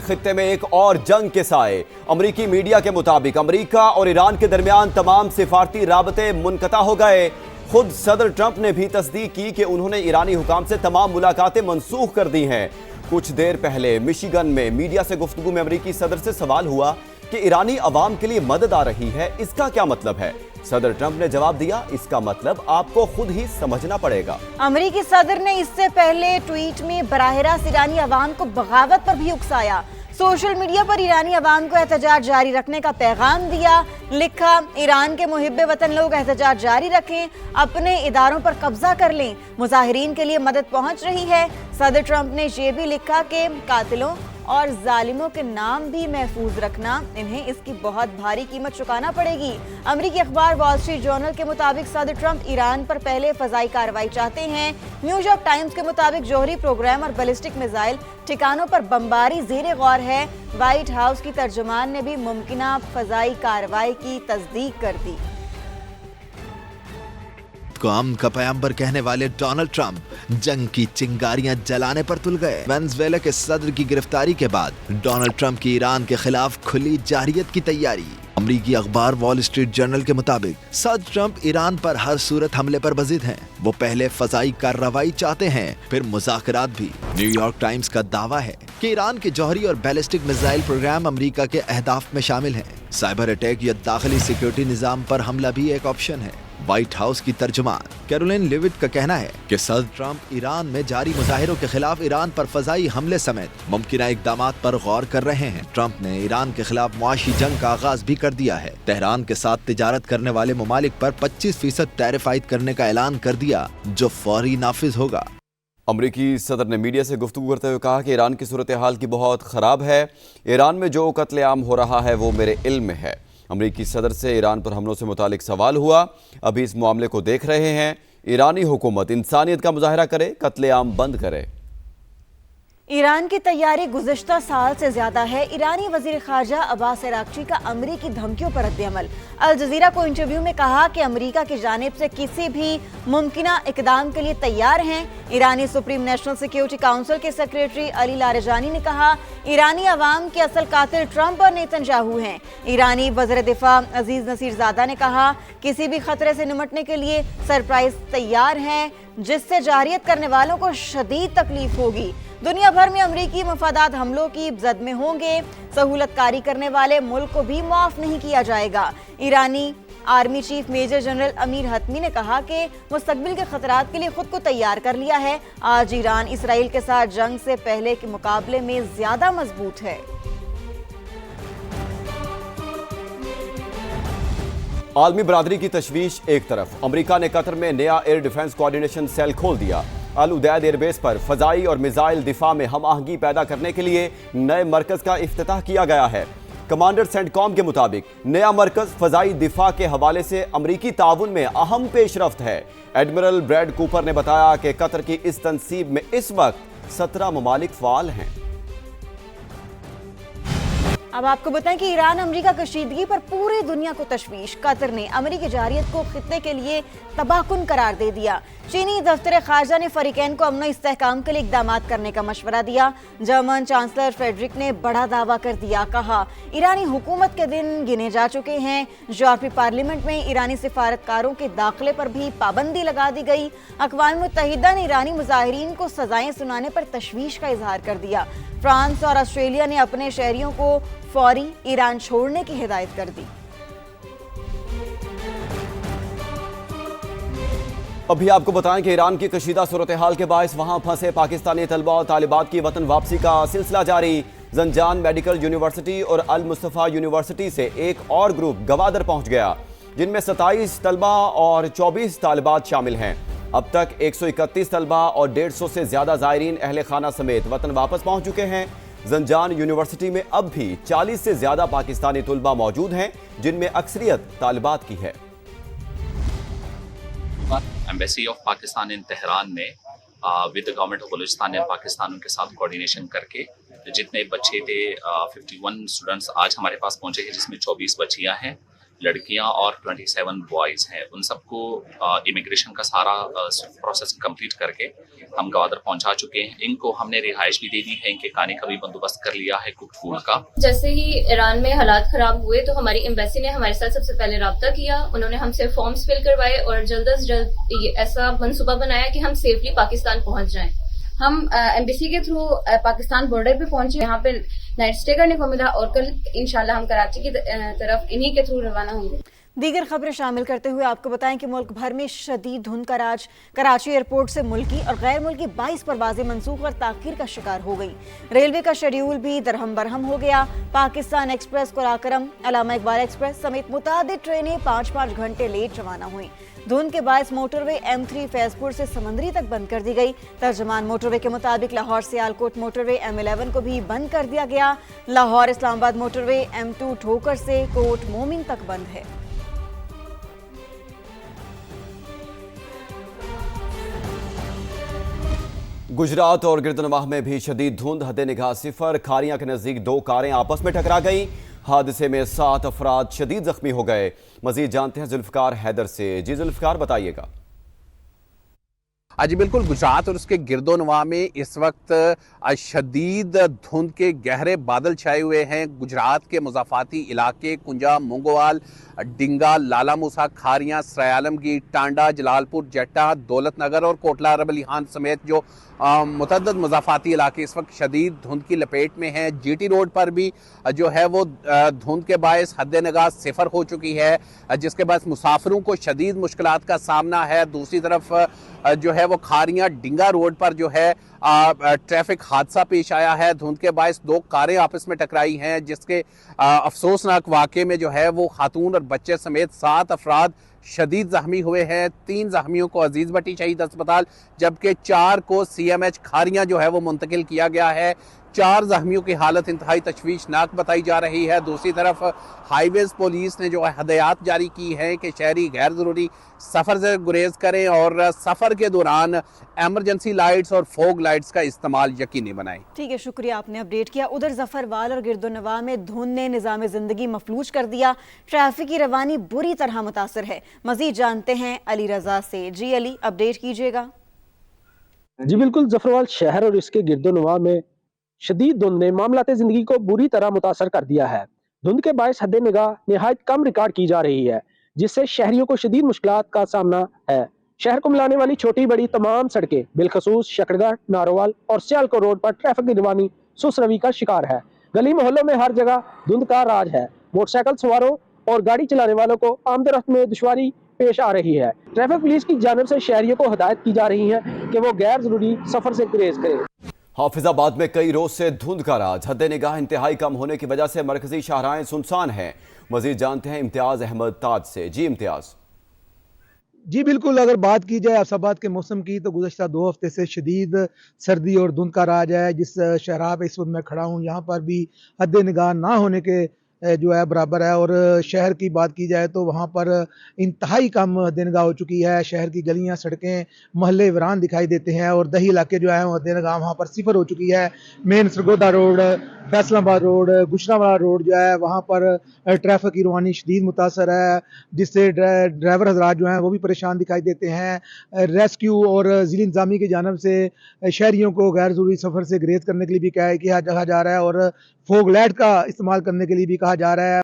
खित्ते में एक और जंग के साए। अमरीकी मीडिया के मुताबिक अमरीका और ईरान के दरमियान तमाम सिफारती राबते मुनक़ता हो गए। खुद सदर ट्रंप ने भी तस्दीक की कि उन्होंने ईरानी हुकाम से तमाम मुलाकातें मनसूख कर दी हैं। कुछ देर पहले मिशिगन में मीडिया से गुफ्तगू में अमरीकी सदर से सवाल हुआ कि ईरानी अवाम के लिए मदद आ रही है, इसका क्या मतलब है? सदर ट्रंप ने जवाब दिया, इसका मतलब आपको खुद ही समझना पड़ेगा। अमरीकी सदर ने इससे पहले ट्वीट में बराह रास्त ईरानी अवाम को बगावत पर भी उकसाया। सोशल मीडिया पर ईरानी अवाम को एहतजाज जारी रखने का पैगाम दिया। लिखा, ईरान के मुहिब्बे वतन लोग एहतजाज जारी रखें, अपने इदारों पर कब्जा कर लें, मुजाहिरीन के लिए मदद पहुंच रही है। सदर ट्रंप ने यह भी लिखा कि कातिलों और जालिमों के नाम भी महफूज रखना, इन्हें इसकी बहुत भारी कीमत चुकाना पड़ेगी। अमरीकी अखबार वॉल स्ट्रीट जर्नल के मुताबिक सदर ट्रंप ईरान पर पहले फजाई कार्रवाई चाहते हैं। न्यूयॉर्क टाइम्स के मुताबिक जौहरी प्रोग्राम और बैलिस्टिक मिसाइल ठिकानों पर बमबारी जेर गौर है। व्हाइट हाउस की तर्जुमान ने भी मुमकिना फजाई कार्रवाई की तस्दीक कर दी। को अमन का पैगंबर कहने वाले डोनाल्ड ट्रंप जंग की चिंगारियां जलाने पर तुल गए। वेनेजुएला के सदर की गिरफ्तारी के बाद डोनाल्ड ट्रंप की ईरान के खिलाफ खुली जारियत की तैयारी। अमरीकी अखबार वॉल स्ट्रीट जर्नल के मुताबिक सदर ट्रंप ईरान पर हर सूरत हमले पर बजिद हैं। वो पहले फजाई कार्रवाई चाहते हैं, फिर मुज़ाकरात भी। न्यूयॉर्क टाइम्स का दावा है कि ईरान के जौहरी और बैलिस्टिक मिसाइल प्रोग्राम अमेरिका के अहदाफ में शामिल हैं। साइबर अटैक या दाखिली सिक्योरिटी निजाम पर हमला भी एक ऑप्शन है। व्हाइट हाउस की तर्जुमान कैरोलिन लेविट का कहना है कि सदर ट्रंप ईरान में जारी मुजाहिरों के खिलाफ ईरान पर फजाई हमले समेत मुमकिना इकदामात पर गौर कर रहे हैं। ट्रंप ने ईरान के खिलाफ मुआशी जंग का आगाज भी कर दिया है। तेहरान के साथ तिजारत करने वाले ममालिक पर 25% टैरिफ आयद करने का ऐलान कर दिया, जो फौरी नाफिज होगा। अमरीकी सदर ने मीडिया से गुफ्तगू करते हुए कहा कि ईरान की सूरत हाल की बहुत ख़राब है। ईरान में जो कत्लेआम हो रहा है वो मेरे इल्म में है। अमरीकी सदर से ईरान पर हमलों से मुतालिक सवाल हुआ। अभी इस मामले को देख रहे हैं। ईरानी हुकूमत इंसानियत का मुजाहरा करे, कत्लेआम बंद करे। ईरान की तैयारी गुज़िश्ता साल से ज्यादा है। ईरानी वजीर खारजा अब्बास अरागची का अमरीकी धमकियों पर रद्द-ए-अमल। अल जज़ीरा को इंटरव्यू में कहा कि अमरीका की जानिब से किसी भी मुमकिना इकदाम के लिए तैयार हैं। ईरानी सुप्रीम नेशनल सिक्योरिटी काउंसिल के सेक्रेटरी अली लारजानी ने कहा, ईरानी अवाम के असल कातिल ट्रंप और नेतन्याहू हैं। ईरानी वज़ीर दिफा अजीज नसीरजादा ने कहा, किसी भी खतरे से निमटने के लिए सरप्राइज तैयार हैं, जिससे जारियत करने वालों को शदीद तकलीफ होगी। दुनिया भर में अमरीकी मफादात हमलों की जद में होंगे। सहूलतकारी करने वाले मुल्क को भी माफ नहीं किया जाएगा। ईरानी army chief major general Amir Hatami ने कहा कि मुस्तकबिल के खतरात के लिए खुद को तैयार कर लिया है। आज ईरान इसराइल के साथ जंग से पहले के मुकाबले में ज्यादा मजबूत है। आलमी बरादरी की तशवीश एक तरफ, अमरीका ने कतर में नया एयर डिफेंस कोऑर्डिनेशन सेल खोल दिया। अल उदैद एयरबेस पर फजाई और मिसाइल दिफा में हम आहंगी पैदा करने के लिए नए मरकज का इफ्तिताह किया गया है। कमांडर सेंटकॉम के मुताबिक नया मरकज फजाई दिफा के हवाले से अमरीकी ताउन में अहम पेशरफ्त है। एडमिरल ब्रैड कूपर ने बताया कि कतर की इस तंसीब में इस वक्त 17 ममालिक फाल हैं। अब आपको बताएं कि ईरान अमरीका कशीदगी पर पूरी दुनिया को तशवीश। कतर ने अमरीकी जारियत को खित्ते के लिए तबाहकुन करार दे दिया। चीनी दफ्तर खारजा ने फरीकैन को अमन इस्तेहकाम के लिए इकदाम करने का मशवरा दिया। जर्मन चांसलर फ्रेडरिक ने बड़ा दावा कर दिया, कहा ईरानी हुकूमत के दिन गिने जा चुके हैं। यूरोपीय पार्लियामेंट में ईरानी सिफारतकारों के दाखिले पर भी पाबंदी लगा दी गई। अक़वाम मुत्तहिदा ने ईरानी मुजाहिरीन को सजाएं सुनाने पर तशवीश का इजहार कर दिया। फ्रांस और ऑस्ट्रेलिया ने अपने शहरियों को फौरी ईरान छोड़ने की हिदायत कर दी। अभी आपको बताएं कि ईरान की कशीदा सूरत हाल के बायस वहां फंसे पाकिस्तानी तलबा और तालिबात की वतन वापसी का सिलसिला जारी। जंजान मेडिकल यूनिवर्सिटी और अल मुस्तफ़ा यूनिवर्सिटी से एक और ग्रुप गवादर पहुंच गया, जिनमें 27 तलबा और 24 तालिबात शामिल हैं। अब तक 131 तलबा और 150 से ज्यादा ज़ायरीन अहले खाना समेत वतन वापस पहुंच चुके हैं। जंजान यूनिवर्सिटी में अब भी 40 से ज्यादा पाकिस्तानी तलबा मौजूद हैं, जिनमें अक्सरियत तालिबात की है। Embassy of Pakistan in Tehran ने with the government of Balochistan and Pakistan उनके साथ कोऑर्डिनेशन करके जितने बच्चे थे 51 स्टूडेंट्स आज हमारे पास पहुंचे हैं, जिसमें 24 बच्चियां हैं। लड़कियां और 27 बॉयज़ हैं। उन सबको इमिग्रेशन का सारा प्रोसेस कंप्लीट करके हम गवादर पहुंचा चुके हैं। इनको हमने रिहाइश भी दे दी है, इनके खाने का भी बंदोबस्त कर लिया है, कुक फूड का। जैसे ही ईरान में हालात खराब हुए तो हमारी एम्बेसी ने हमारे साथ सबसे पहले राब्ता किया। उन्होंने हमसे फॉर्म्स फिल करवाए और जल्द से जल्द ऐसा मनसूबा बनाया कि हम सेफली पाकिस्तान पहुंच जाएं। हम एम्बेसी के थ्रू पाकिस्तान बॉर्डर पे पहुंचे, यहाँ पे नाइट स्टे करने को मिला और कल इंशाल्लाह हम कराची की तरफ इन्हीं के थ्रू रवाना होंगे। दीगर खबरें शामिल करते हुए आपको बताएं कि मुल्क भर में शदीद धुंध का राज। कराची एयरपोर्ट से मुल्की और गैर मुल्की 22 परवाजें मनसूख और ताखीर का शिकार हो गई। रेलवे का शेड्यूल भी दरहम बरहम हो गया। पाकिस्तान एक्सप्रेस, कुराकरम, अलामा इकबाल एक्सप्रेस समेत मुतादिद ट्रेनें 5-5 घंटे लेट रवाना हुई। धुंध के बायस मोटरवे M3 फैजपुर से समंदरी तक बंद कर दी गई। तर्जमान मोटरवे के मुताबिक लाहौर सियालकोट मोटरवे M11 को भी बंद कर दिया गया। लाहौर इस्लामाबाद मोटरवे M2 ठोकर से कोट मोमिन तक बंद है। गुजरात और गिरदनवाह में भी शदीद धुंध, हद निगाह सिफर। खारियां के नजदीक 2 कारें आपस में टकरा गईं। हादसे में 7 अफराद शदीद जख्मी हो गए। मजीद जानते हैं जुल्फकार हैदर से। जी जुल्फकार, बताइएगा। जी बिल्कुल, गुजरात और उसके गिरदोनवा में इस वक्त शदीद धुंध के गहरे बादल छाए हुए हैं। गुजरात के मुज़ाफ़ाती इलाके कुंजा, मोंगोवाल, डिंगा, लाला मूसा, खारियां, सरायआलमगीर, टांडा, जलालपुर, जट्टा, दौलत नगर और कोटला रबलिहान समेत जो मुतअद्दिद मुज़ाफ़ाती इलाके इस वक्त शदीद धुंध की लपेट में हैं। GT रोड पर भी जो है वो धुंध के बायस हद निगाह सिफर हो चुकी है, जिसके बायस मुसाफिरों को शदीद मुश्किलात का सामना है। दूसरी तरफ जो है वो खारियां डिंगा रोड पर जो है ट्रैफिक हादसा पेश आया है। धुंध के बायस 2 कारें आपस में टकराई हैं, जिसके अफसोसनाक वाक़े में जो है वो खातून और बच्चे समेत 7 अफराद शदीद जख्मी हुए हैं। 3 जख्मियों को अजीज भट्टी शहीद अस्पताल जबकि 4 को CMH खारियां जो है वो मुंतकिल किया गया है। 4 जख्मियों की हालत इंतहाई तशवीशनाक बताई जा रही है। दूसरी तरफ हाईवेज पुलिस ने जो है हदायत जारी की है कि शहरी गैर ज़रूरी सफ़र से गुरेज करें और सफ़र के दौरान एमरजेंसी लाइट्स और फोग लाइट्स का इस्तेमाल यकीनी बनाएं। ठीक है, शुक्रिया, आपने अपडेट किया। उधर जफरवाल और गिरदोनवा में धुंध ने निज़ाम ज़िंदगी मफलूज कर दिया। ट्रैफिक की रवानी बुरी तरह मुतासर है। मजीद जानते हैं अली रजा से। जी अली, अपडेट कीजिएगा। जी बिल्कुल, जफरवाल शहर और इसके गिरदोनवा में शदीद धुंध ने मामलाते जिंदगी को बुरी तरह मुतासर कर दिया है। धुंध के बायस हद निगाह निहायत कम रिकॉर्ड की जा रही है, जिससे शहरियों को शदीद मुश्किलात का सामना है। शहर को मिलाने वाली छोटी बड़ी तमाम सड़कें बिलखसूस शकड़गढ़, नारोवाल और सियालकोट रोड पर ट्रैफिक की रवानी सुस्त रवि का शिकार है। गली मोहल्लों में हर जगह धुंध का राज है। मोटरसाइकिल सवारों और गाड़ी चलाने वालों को आमदरफ्त में दुश्वारी पेश आ रही है। ट्रैफिक पुलिस की जानिब से शहरियों को हदायत की जा रही है कि वो गैर जरूरी सफर से गुरेज करें। हाफिजाबाद में कई रोज से धुंध का राज, हद निगाह इंतहाई कम होने की वजह से मरकजी शाहराहें सुनसान हैं। मजीद जानते हैं इम्तियाज अहमद ताज से। जी इम्तियाज। जी बिल्कुल, अगर बात की जाए आसाबाद के मौसम की तो गुज़श्ता 2 हफ्ते से शदीद सर्दी और धुंध का राज है। जिस शहराह पे इस वक्त मैं खड़ा हूँ, यहाँ पर भी हद निगाह ना होने के जो है बराबर है। और शहर की बात की जाए तो वहाँ पर इंतहाई कम हद निगाह हो चुकी है। शहर की गलियाँ, सड़कें, मोहल्ले वीरान दिखाई देते हैं और दही इलाके जो है हद निगाह वहाँ पर सिफर हो चुकी है। Main Sargodha road, Faisalabad road, Gujranwala road जो है वहाँ पर ट्रैफिक की रवानी शदीद मुतासर है, जिससे ड्राइवर हजरात जो हैं वो भी परेशान दिखाई देते हैं। रेस्क्यू और ज़िली इंतज़ामी की जानब से शहरियों को गैर ज़रूरी सफ़र से गुरेज करने के लिए भी कहा जा रहा है और फोग लाइट का इस्तेमाल करने के लिए भी कहा जा रहा है।